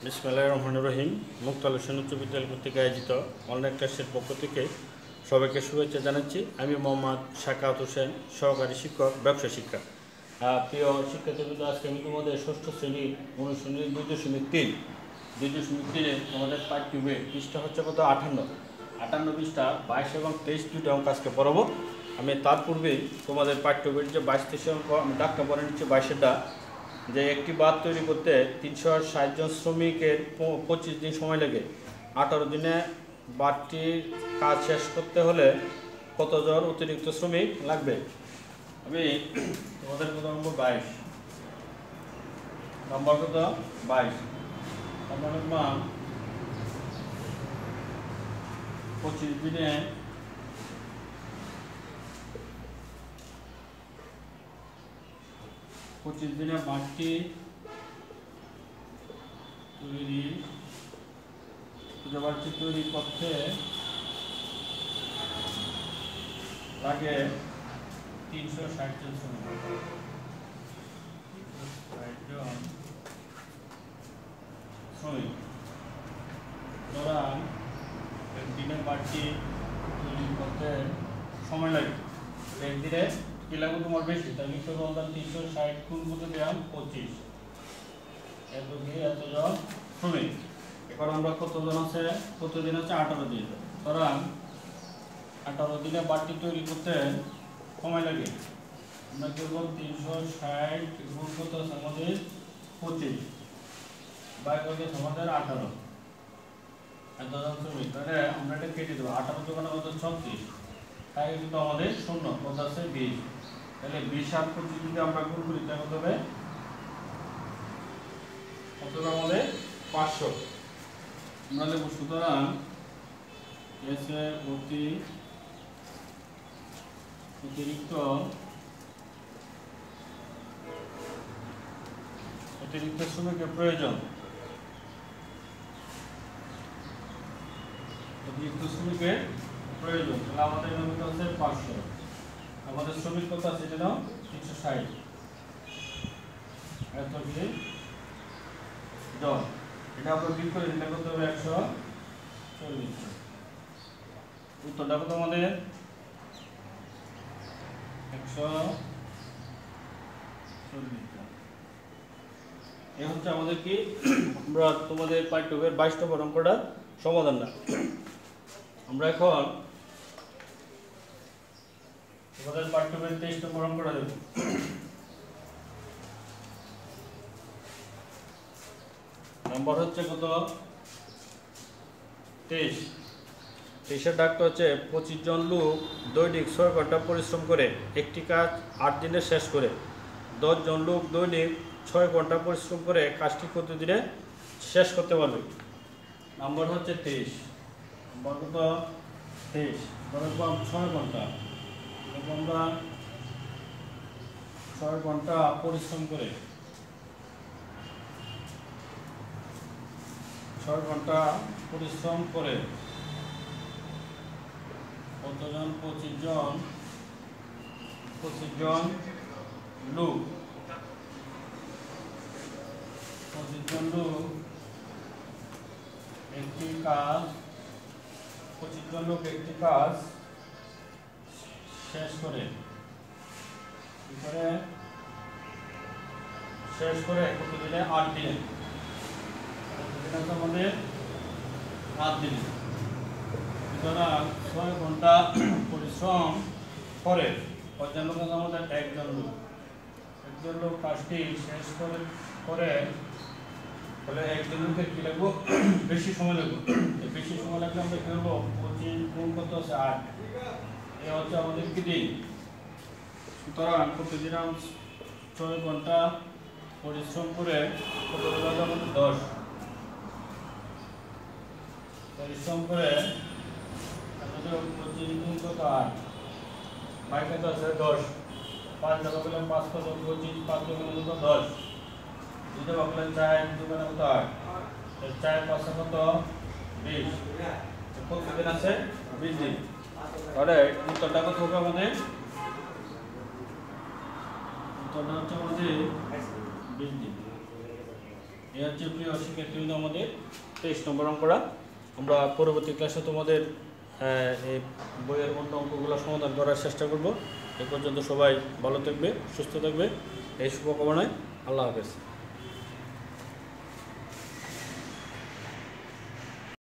বিসমিল্লাহির রহমানির রহিম। মুক্ত আলোচনা উচ্চ বিদ্যালয় কর্তৃক আয়োজিত অনলাইন ক্লাসের পক্ষ থেকে সবাইকে শুভেচ্ছা জানাচ্ছি। আমি মোহাম্মদ সাকাওয়াত হোসেন, সহকারী শিক্ষক, ব্যবসা শিক্ষা। প্রিয় শিক্ষার্থীবৃন্দ, আজকে আমি তোমাদের ষষ্ঠ শ্রেণীর অনুশীলনী 2.3 আমাদের পার্ট টিউবে পৃষ্ঠা হচ্ছে কত 58 পৃষ্ঠা 22 এবং 23 দুটো অঙ্ক আজকে পড়াবো। আমি তার পূর্বেই তোমাদের পার্ট টিউবের যে 22-23 অঙ্ক আমি ডাকটা পড়ে নিচ্ছি। 22-এরটা যে একটি বাঁধ তৈরি করতে 360 জন শ্রমিকের 25 দিন সময় লাগে। 18 দিনে বাঁধটির কাজ শেষ করতে হলে কতজন অতিরিক্ত শ্রমিক লাগবে? আমি তোমাদের কত নম্বর 22 নম্বর কত 22 নম্বর 25 দিনে বাঁধটি তৈরি করতে লাগে 360 জন শ্রমিক। সুতরাং একদিনে বাঁধটি তৈরি করতে সময় লাগে। একদিনে কি লাগবে তোমার বেশি, তাই লিখতে বললাম 360 গুণ কত দিলাম 25, এতজন শ্রমিক। এবার আমরা কতজন আছে, কতদিন আছে 18 দিন। সুতরাং 18 দিনে বাঁধটি তৈরি করতে সময় লাগে। আমরা কেবল 360 গুণ কত আছে আমাদের 25 বাই কত আমাদের 18, এতজন শ্রমিক। তাহলে আমরা এটা কেটে দেবো। 18 দোকানে কত 36, তাই কিন্তু আমাদের শূন্য কত আছে 20। তাহলে 20 আর 25 যদি আমরা গুণ করি তাহলে কত হবে, কত হবে আমাদের 500। আমরা লিখব সুতরাং এসে অতিরিক্ত শ্রমিকের প্রয়োজন। তাহলে আমাদের নিয়মিত আছে 500, আমাদের শ্রমিক কত আছে যেন 360, এত কি জন। এটা আমরা বিয়োগ করে দিলে কত হবে 140। উত্তরটা কত আমাদের 140। এই হচ্ছে আমাদের কি আমরা তোমাদের পাঠ্যবইয়ের 22 নম্বর অঙ্কটা সমাধান না। আমরা এখন তোমাদের পাঠ্যবইয়ের 23 নম্বর অঙ্কটা দেব। নম্বর হচ্ছে কত 23। 23-এর ডাকটা হচ্ছে 25 জন লোক দৈনিক 6 ঘন্টা পরিশ্রম করে একটি কাজ 8 দিনে শেষ করে। 10 জন লোক দৈনিক 6 ঘন্টা পরিশ্রম করে কাজটি কত দিনে শেষ করতে পারবে? নম্বর হচ্ছে 23, নম্বর কত 23, ধরো 6 ঘন্টা। আমরা 6 ঘন্টা পরিশ্রম করে 6 ঘন্টা পরিশ্রম করে কতজন 25 জন লোক 25 জন লোক একটি কাজ 25 জন লোক একটি কাজ শেষ করে কত দিনে 8 দিনে। আমাদের 8 দিনে। সুতরাং 6 ঘন্টা পরিশ্রম করে কতজন লোক আমাদের একজন লোক কাজটি শেষ করে ফলে একজন লোকের কি লাগবে বেশি সময় লাগবে। বেশি সময় লাগলে আমরা কি করবো 25 গুণ কত আছে 8, এ হচ্ছে আমাদের কি দিন। সুতরাং প্রতিদিন 6 ঘন্টা পরিশ্রম করে কত লাগবে আমাদের 10 পরিশ্রম করে 25 গুণ কত 8 বাই কত আছে 10, 5 টাকা পেলাম 5 কত 25, 5 টাকা কত 10, 2 টাকা পেলাম 4, 2 টাকা কত 8, 4 5 কত 20, কতদিন আছে 20 দিন। তাহলে উত্তরটা কত হবে আমাদের, উত্তরটা হচ্ছে আমাদের 20 দিন। এই হচ্ছে প্রিয় শিক্ষার্থীবৃন্দ আমাদের 23 নম্বর অঙ্কটা। আমরা পরবর্তী ক্লাসে তোমাদের এই বইয়ের অন্য অঙ্কগুলো সমাধান করার চেষ্টা করব। এ পর্যন্ত সবাই ভালো থাকবে, সুস্থ থাকবে, এই শুভকামনায় আল্লাহ হাফেজ।